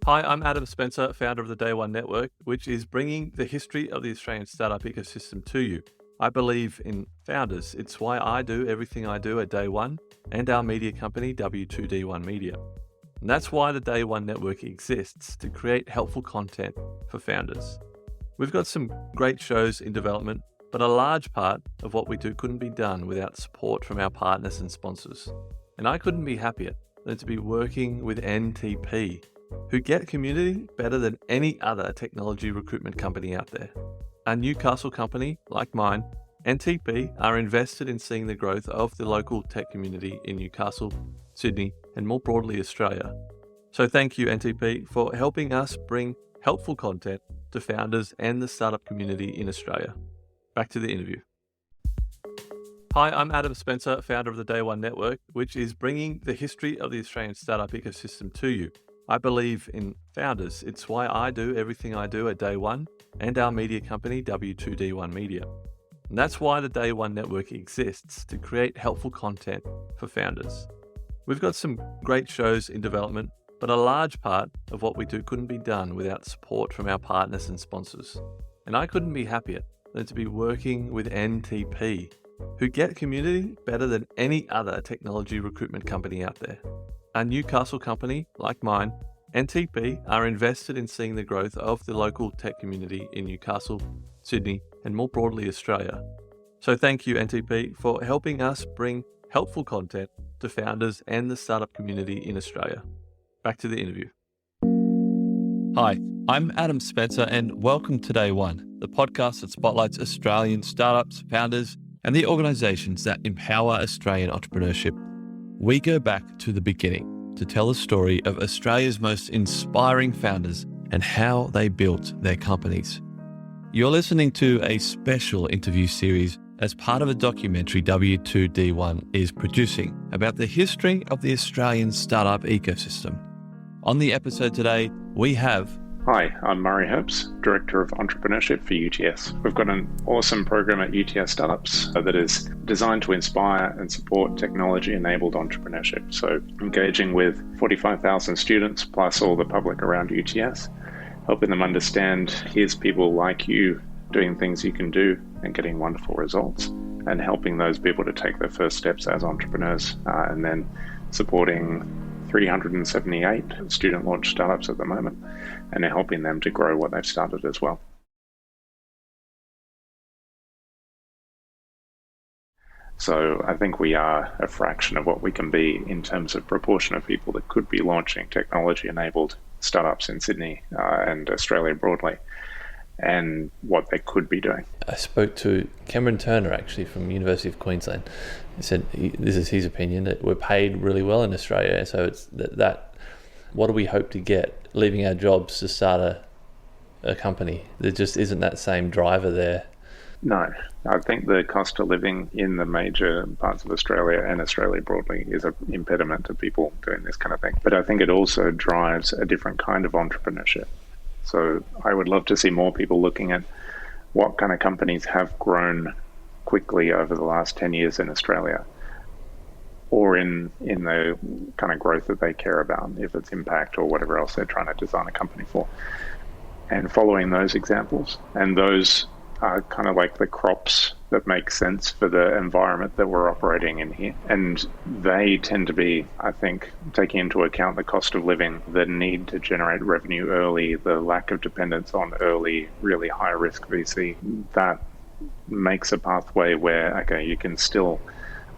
Hi, I'm Adam Spencer, founder of the Day One Network, which is bringing the history of the Australian startup ecosystem to you. I believe in founders. It's why I do everything I do at Day One and our media company, W2D1 Media. And that's why the Day One Network exists, to create helpful content for founders. We've got some great shows in development, but a large part of what we do couldn't be done without support from our partners and sponsors. And I couldn't be happier than to be working with NTP, who get community better than any other technology recruitment company out there. A Newcastle company like mine, NTP are invested in seeing the growth of the local tech community in Newcastle, Sydney, and more broadly Australia. So thank you, NTP, for helping us bring helpful content to founders and the startup community in Australia. Back to the interview. Hi, I'm Adam Spencer, founder of the Day One Network, which is bringing the history of the Australian startup ecosystem to you. I believe in founders. It's why I do everything I do at Day One and our media company, W2D1 Media. And that's why the Day One Network exists, to create helpful content for founders. We've got some great shows in development, but a large part of what we do couldn't be done without support from our partners and sponsors. And I couldn't be happier than to be working with NTP, who get community better than any other technology recruitment company out there. A Newcastle company like mine, NTP are invested in seeing the growth of the local tech community in Newcastle, Sydney, and more broadly Australia. So thank you, NTP, for helping us bring helpful content to founders and the startup community in Australia. Back to the interview. Hi, I'm Adam Spencer, and welcome to Day One, the podcast that spotlights Australian startups, founders, and the organisations that empower Australian entrepreneurship. We go back to the beginning to tell the story of Australia's most inspiring founders and how they built their companies. You're listening to a special interview series as part of a documentary W2D1 is producing about the history of the Australian startup ecosystem. On the episode today, we have... Hi, I'm Murray Hurps, Director of Entrepreneurship for UTS. We've got an awesome program at UTS Startups that is designed to inspire and support technology-enabled entrepreneurship. So engaging with 45,000 students plus all the public around UTS, helping them understand here's people like you doing things you can do and getting wonderful results, and helping those people to take their first steps as entrepreneurs, and then supporting 378 student-launched startups at the moment, and helping them to grow what they've started as well. So I think we are a fraction of what we can be in terms of proportion of people that could be launching technology-enabled startups in Sydney and Australia broadly, and what they could be doing. I spoke to Cameron Turner, actually, from University of Queensland. He said, this is his opinion, that we're paid really well in Australia, so it's that what do we hope to get leaving our jobs to start a company? There just isn't that same driver there. No, I think the cost of living in the major parts of Australia and Australia broadly is an impediment to people doing this kind of thing. But I think it also drives a different kind of entrepreneurship. So I would love to see more people looking at what kind of companies have grown quickly over the last 10 years in Australia, or in the kind of growth that they care about, if it's impact or whatever else they're trying to design a company for. And following those examples, and those are kind of like the crops that make sense for the environment that we're operating in here. And they tend to be, I think, taking into account the cost of living, the need to generate revenue early, the lack of dependence on early, really high risk VC. That makes a pathway where, okay, you can still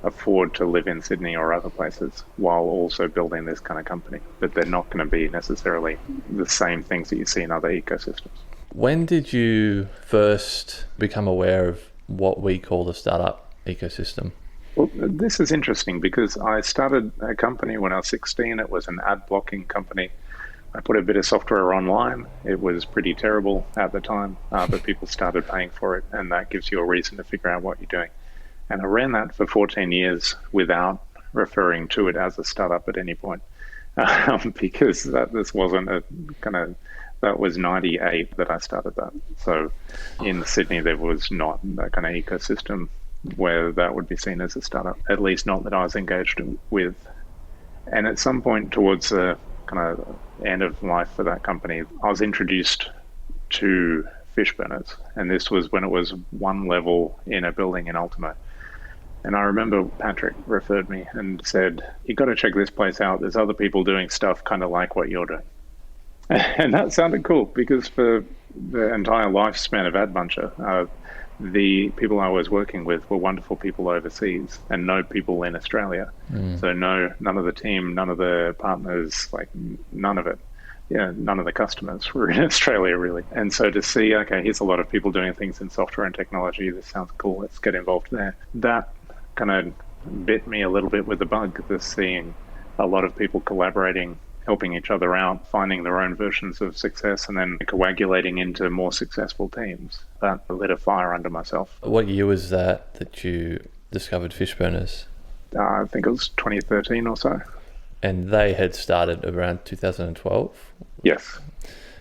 afford to live in Sydney or other places while also building this kind of company. But they're not going to be necessarily the same things that you see in other ecosystems. When did you first become aware of what we call the startup ecosystem? Well, this is interesting because I started a company when I was 16. It was an ad blocking company. I put a bit of software online. It was pretty terrible at the time, but people started paying for it, and that gives you a reason to figure out what you're doing. And I ran that for 14 years without referring to it as a startup at any point, because this wasn't a kind of... That was 98 that I started that. So in Sydney, there was not that kind of ecosystem where that would be seen as a startup, at least not that I was engaged with. And at some point towards the kind of end of life for that company, I was introduced to Fishburners, and this was when it was one level in a building in Ultimo. And I remember Patrick referred me and said, "You got to check this place out. There's other people doing stuff kind of like what you're doing." And that sounded cool, because for the entire lifespan of Ad Muncher, the people I was working with were wonderful people overseas and no people in Australia. So none of the team, none of the partners, like none of it. Yeah, none of the customers were in Australia, really. And so to see, okay, here's a lot of people doing things in software and technology. This sounds cool. Let's get involved there. That kind of bit me a little bit with the bug, just seeing a lot of people collaborating, helping each other out, finding their own versions of success, and then coagulating into more successful teams. That lit a fire under myself. What year was that you discovered Fishburners? I think it was 2013 or so. And they had started around 2012? Yes.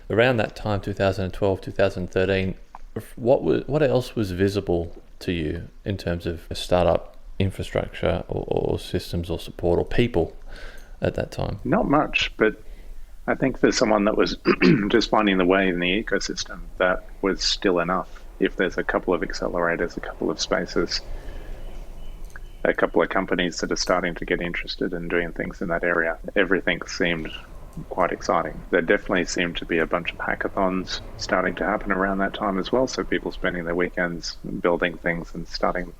Around that time, 2012, 2013, what else was visible to you in terms of a startup infrastructure or systems or support or people at that time? Not much, but I think for someone that was just finding the way in the ecosystem, that was still enough. If there's a couple of accelerators, a couple of spaces, a couple of companies that are starting to get interested in doing things in that area, everything seemed quite exciting. There definitely seemed to be a bunch of hackathons starting to happen around that time as well. So people spending their weekends building things and starting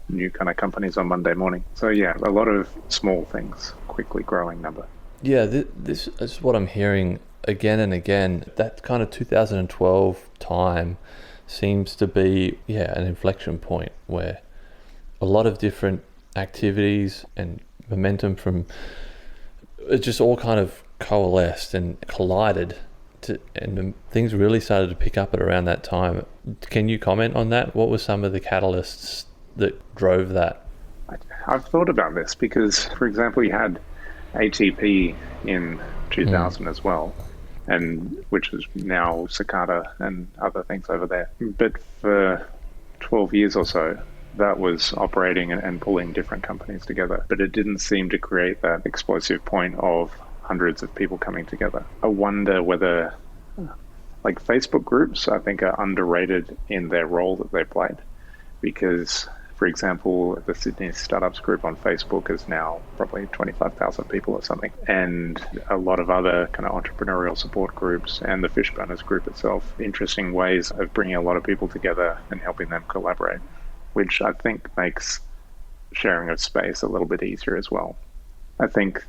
new kind of companies on Monday morning. So yeah, a lot of small things, quickly growing number. Yeah, this is what I'm hearing again and again. That kind of 2012 time seems to be, an inflection point where a lot of different activities and momentum from it just all kind of coalesced and collided and things really started to pick up at around that time. Can you comment on that? What were some of the catalysts that drove that? I've thought about this because, for example, you had ATP in 2000 as well, and which is now Cicada and other things over there. But for 12 years or so, that was operating and pulling different companies together. But it didn't seem to create that explosive point of hundreds of people coming together. I wonder whether, like, Facebook groups, I think, are underrated in their role that they played. Because, for example, the Sydney Startups group on Facebook is now probably 25,000 people or something. And a lot of other kind of entrepreneurial support groups and the Fishburners group itself, interesting ways of bringing a lot of people together and helping them collaborate, which I think makes sharing of space a little bit easier as well. I think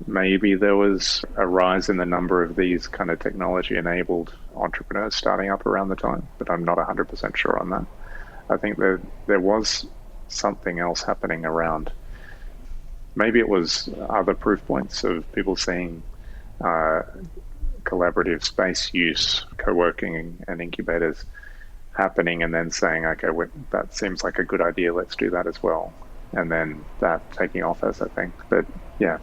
maybe there was a rise in the number of these kind of technology-enabled entrepreneurs starting up around the time, but I'm not 100% sure on that. I think there was something else happening around. Maybe it was other proof points of people seeing collaborative space use, co-working and incubators happening, and then saying, okay, that seems like a good idea, let's do that as well. And then that taking off as a thing. But yeah,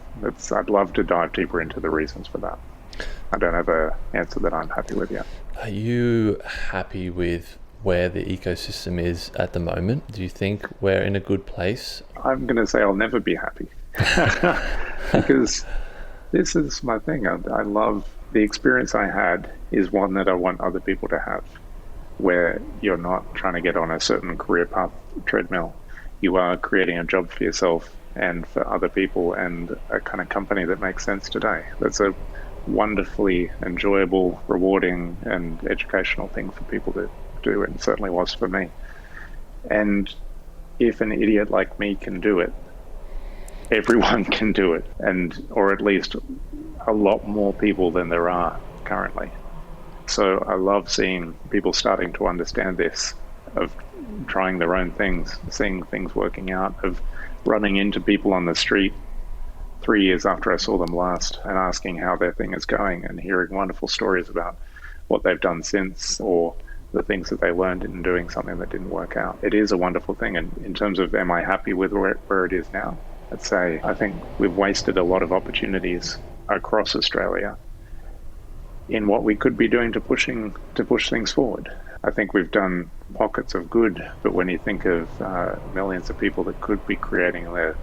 I'd love to dive deeper into the reasons for that. I don't have an answer that I'm happy with yet. Are you happy with where the ecosystem is at the moment? Do you think we're in a good place? I'm going to say I'll never be happy. Because this is my thing. I love the experience I had is one that I want other people to have, where you're not trying to get on a certain career path treadmill. You are creating a job for yourself and for other people and a kind of company that makes sense today. That's a wonderfully enjoyable, rewarding and educational thing for people to do, and certainly was for me. And if an idiot like me can do it, everyone can do it, or at least a lot more people than there are currently. So I love seeing people starting to understand this, of trying their own things, seeing things working out, of running into people on the street 3 years after I saw them last and asking how their thing is going and hearing wonderful stories about what they've done since or the things that they learned in doing something that didn't work out. It is a wonderful thing. And in terms of am I happy with where it is now, I'd say I think we've wasted a lot of opportunities across Australia in what we could be doing to push things forward. I think we've done pockets of good, but when you think of millions of people that could be creating their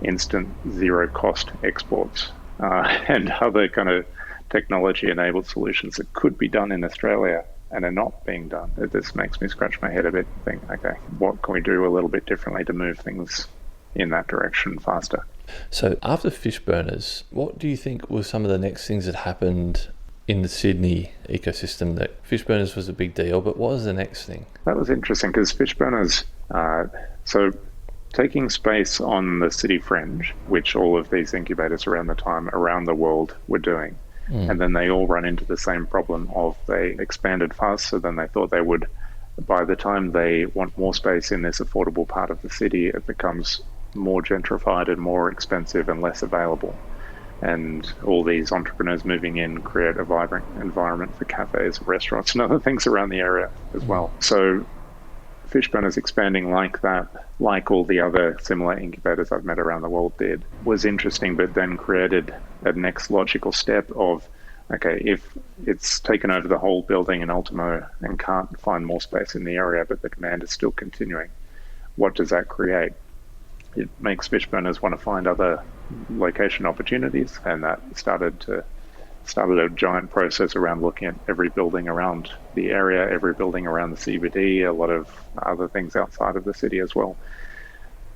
instant zero cost exports, and other kind of technology-enabled solutions that could be done in Australia and are not being done. This makes me scratch my head a bit and think, okay, what can we do a little bit differently to move things in that direction faster? So after Fishburners, what do you think were some of the next things that happened in the Sydney ecosystem? That Fishburners was a big deal, but what was the next thing? That was interesting because Fishburners, so taking space on the city fringe, which all of these incubators around the world were doing, and then they all run into the same problem of they expanded faster than they thought they would. By the time they want more space in this affordable part of the city, it becomes more gentrified and more expensive and less available. And all these entrepreneurs moving in create a vibrant environment for cafes, restaurants, and other things around the area as well. So Fishburners expanding like that, like all the other similar incubators I've met around the world did, was interesting, but then created a next logical step of, okay, if it's taken over the whole building in Ultimo and can't find more space in the area, but the demand is still continuing, what does that create? It makes Fishburners want to find other location opportunities, and that started a giant process around looking at every building around the area, every building around the CBD, a lot of other things outside of the city as well,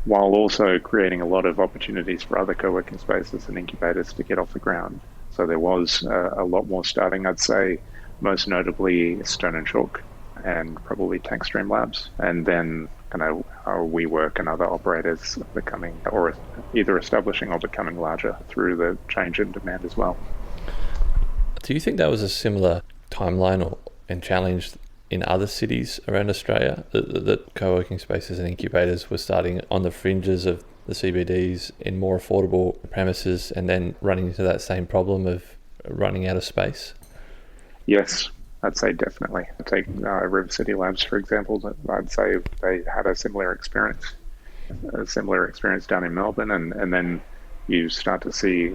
while also creating a lot of opportunities for other co-working spaces and incubators to get off the ground. So there was a lot more starting, I'd say, most notably Stone and Chalk and probably Tankstream Labs, and then kind of WeWork and other operators becoming, or either establishing or becoming larger through the change in demand as well. Do you think that was a similar timeline and challenge in other cities around Australia, that co-working spaces and incubators were starting on the fringes of the CBDs in more affordable premises and then running into that same problem of running out of space? Yes, I'd say definitely. Take River City Labs, for example. I'd say they had a similar experience down in Melbourne, and then you start to see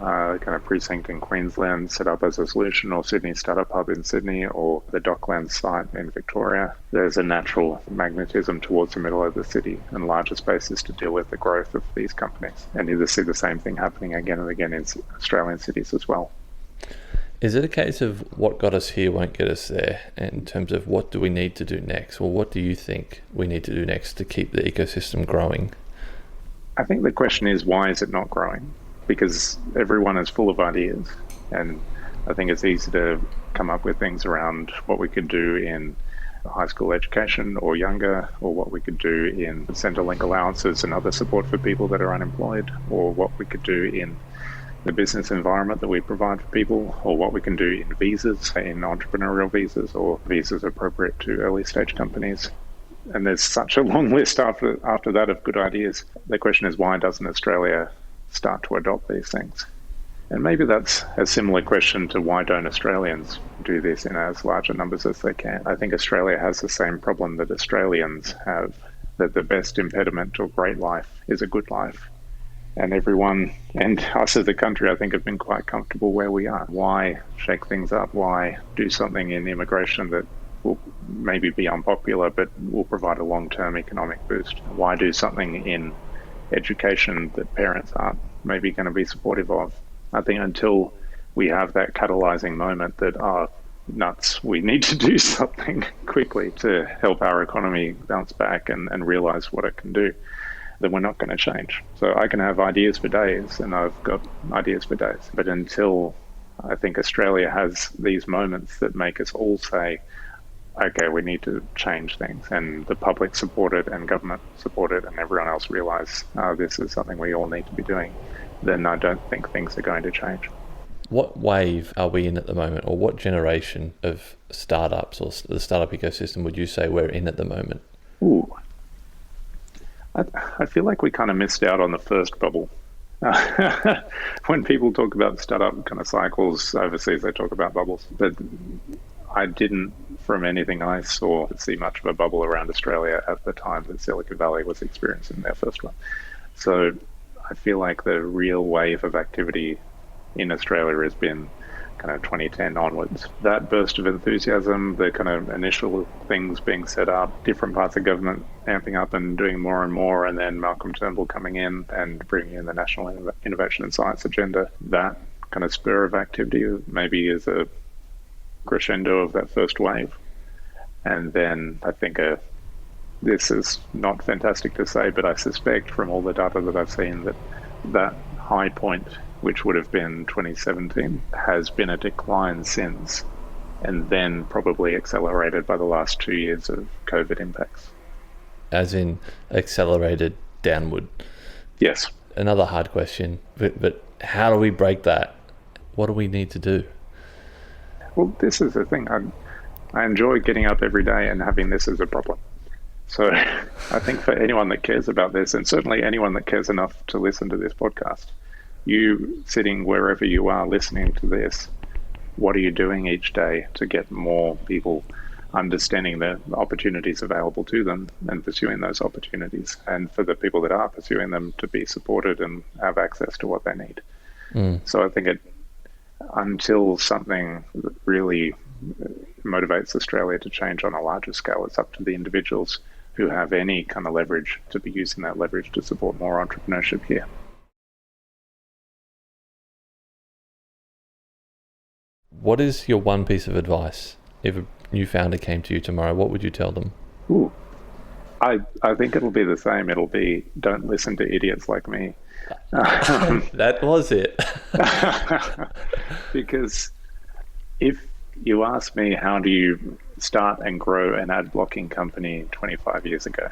kind of precinct in Queensland set up as a solution, or Sydney Startup Hub in Sydney, or the Docklands site in Victoria. There's a natural magnetism towards the middle of the city and larger spaces to deal with the growth of these companies. And you see the same thing happening again and again in Australian cities as well. Is it a case of what got us here won't get us there, in terms of what do we need to do next? Or what do you think we need to do next to keep the ecosystem growing? I think the question is, why is it not growing? Because everyone is full of ideas, and I think it's easy to come up with things around what we could do in high school education or younger, or what we could do in Centrelink allowances and other support for people that are unemployed, or what we could do in the business environment that we provide for people, or what we can do in visas, in entrepreneurial visas or visas appropriate to early stage companies. And there's such a long list after that of good ideas. The question is, why doesn't Australia start to adopt these things? And maybe that's a similar question to why don't Australians do this in as larger numbers as they can. I think Australia has the same problem that Australians have, that the best impediment to a great life is a good life. And everyone, and us as a country, I think, have been quite comfortable where we are. Why shake things up? Why do something in immigration that will maybe be unpopular but will provide a long-term economic boost? Why do something in education that parents aren't maybe going to be supportive of? I think until we have that catalyzing moment that, nuts, we need to do something quickly to help our economy bounce back and realize what it can do, then we're not going to change. So I can have ideas for days, and I've got ideas for days. But until I think Australia has these moments that make us all say, okay, we need to change things, and the public support it and government support it and everyone else realize this is something we all need to be doing, then I don't think things are going to change. What wave are we in at the moment, or what generation of startups or the startup ecosystem would you say we're in at the moment? Ooh. I feel like we kind of missed out on the first bubble. When people talk about startup kind of cycles overseas, they talk about bubbles. But I didn't, from anything I saw, see much of a bubble around Australia at the time that Silicon Valley was experiencing their first one. So I feel like the real wave of activity in Australia has been kind of 2010 onwards. That burst of enthusiasm, the kind of initial things being set up, different parts of government amping up and doing more and more, and then Malcolm Turnbull coming in and bringing in the National Innovation and Science Agenda, that kind of spur of activity maybe is a crescendo of that first wave. And then I think this is not fantastic to say, but I suspect from all the data that I've seen that high point, which would have been 2017, has been a decline since, and then probably accelerated by the last 2 years of COVID impacts. As in accelerated downward? Yes. Another hard question, but how do we break that? What do we need to do? Well, this is the thing. I enjoy getting up every day and having this as a problem. So I think for anyone that cares about this, and certainly anyone that cares enough to listen to this podcast, you sitting wherever you are listening to this, what are you doing each day to get more people understanding the opportunities available to them and pursuing those opportunities, and for the people that are pursuing them to be supported and have access to what they need? So I think until something really motivates Australia to change on a larger scale, it's up to the individuals who have any kind of leverage to be using that leverage to support more entrepreneurship here. What is your one piece of advice? If a new founder came to you tomorrow, what would you tell them? Ooh, I think it'll be the same. It'll be, don't listen to idiots like me. That was it. Because if you ask me, how do you start and grow an ad blocking company 25 years ago,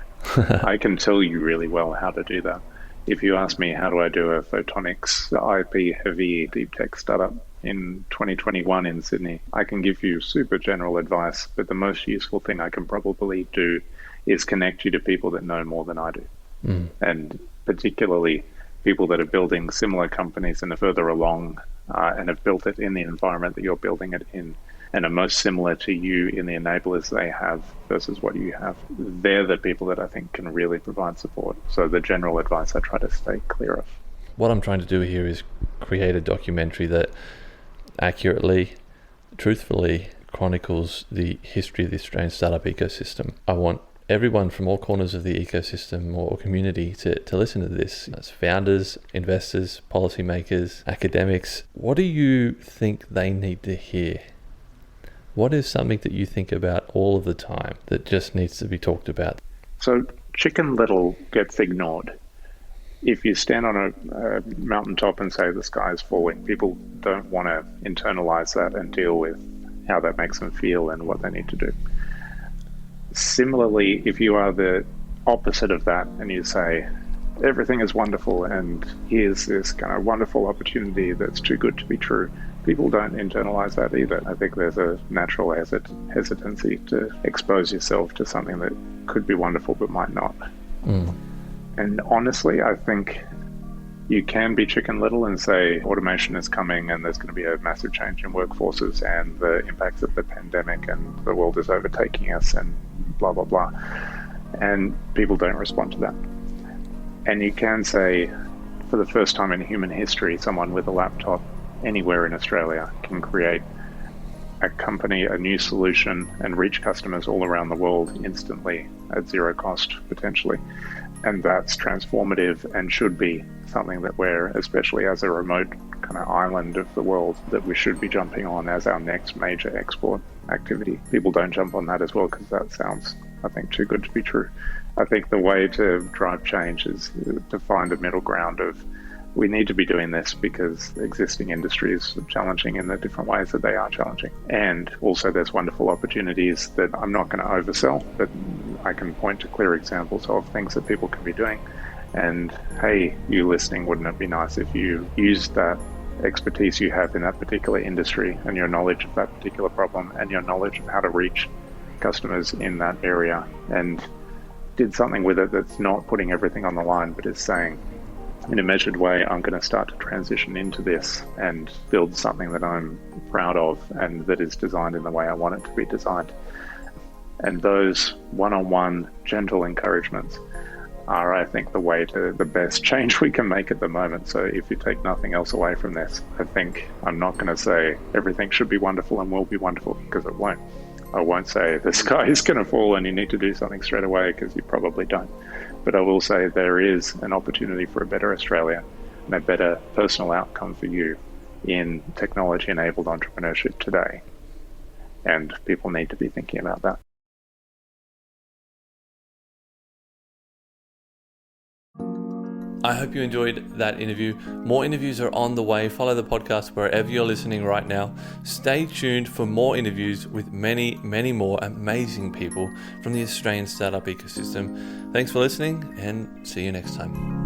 I can tell you really well how to do that. If you ask me, how do I do a photonics IP heavy deep tech startup in 2021 in Sydney, I can give you super general advice, but the most useful thing I can probably do is connect you to people that know more than I do. And particularly people that are building similar companies and are further along and have built it in the environment that you're building it in, and are most similar to you in the enablers they have versus what you have. They're the people that I think can really provide support. So the general advice I try to stay clear of. What I'm trying to do here is create a documentary that accurately, truthfully chronicles the history of the Australian startup ecosystem. I want everyone from all corners of the ecosystem or community to listen to this. As founders, investors, policymakers, academics. What do you think they need to hear? What is something that you think about all of the time that just needs to be talked about? So Chicken Little gets ignored. If you stand on a mountaintop and say the sky is falling, people don't want to internalize that and deal with how that makes them feel and what they need to do. Similarly, if you are the opposite of that and you say, everything is wonderful and here's this kind of wonderful opportunity that's too good to be true, people don't internalize that either. I think there's a natural hesitancy to expose yourself to something that could be wonderful but might not. And honestly, I think you can be Chicken Little and say automation is coming and there's going to be a massive change in workforces and the impacts of the pandemic and the world is overtaking us and blah, blah, blah. And people don't respond to that. And you can say, for the first time in human history, someone with a laptop anywhere in Australia can create a company, a new solution, and reach customers all around the world instantly at zero cost, potentially. And that's transformative and should be something that we're, especially as a remote kind of island of the world, that we should be jumping on as our next major export activity. People don't jump on that as well because that sounds, I think, too good to be true. I think the way to drive change is to find a middle ground of, we need to be doing this because existing industries are challenging in the different ways that they are challenging. And also there's wonderful opportunities that I'm not going to oversell, but I can point to clear examples of things that people can be doing. And hey, you listening, wouldn't it be nice if you used that expertise you have in that particular industry and your knowledge of that particular problem and your knowledge of how to reach customers in that area and did something with it that's not putting everything on the line, but is saying, in a measured way, I'm going to start to transition into this and build something that I'm proud of and that is designed in the way I want it to be designed. And those one-on-one gentle encouragements are, I think, the way to the best change we can make at the moment. So if you take nothing else away from this, I think I'm not going to say everything should be wonderful and will be wonderful, because it won't. I won't say the sky is going to fall and you need to do something straight away, because you probably don't. But I will say there is an opportunity for a better Australia and a better personal outcome for you in technology-enabled entrepreneurship today. And people need to be thinking about that. I hope you enjoyed that interview. More interviews are on the way. Follow the podcast wherever you're listening right now. Stay tuned for more interviews with many, many more amazing people from the Australian startup ecosystem. Thanks for listening, and see you next time.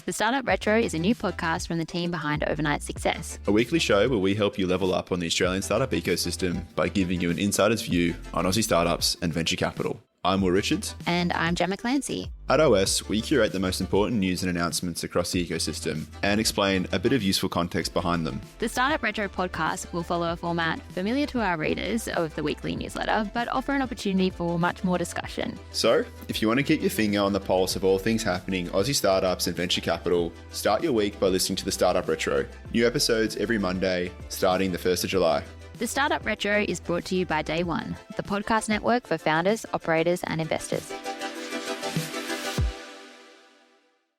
The Startup Retro is a new podcast from the team behind Overnight Success. A weekly show where we help you level up on the Australian startup ecosystem by giving you an insider's view on Aussie startups and venture capital. I'm Will Richards. And I'm Gemma Clancy. At OS, we curate the most important news and announcements across the ecosystem and explain a bit of useful context behind them. The Startup Retro podcast will follow a format familiar to our readers of the weekly newsletter, but offer an opportunity for much more discussion. So, if you want to keep your finger on the pulse of all things happening Aussie startups and venture capital, start your week by listening to the Startup Retro. New episodes every Monday, starting the 1st of July. The Startup Retro is brought to you by Day One, the podcast network for founders, operators, and investors.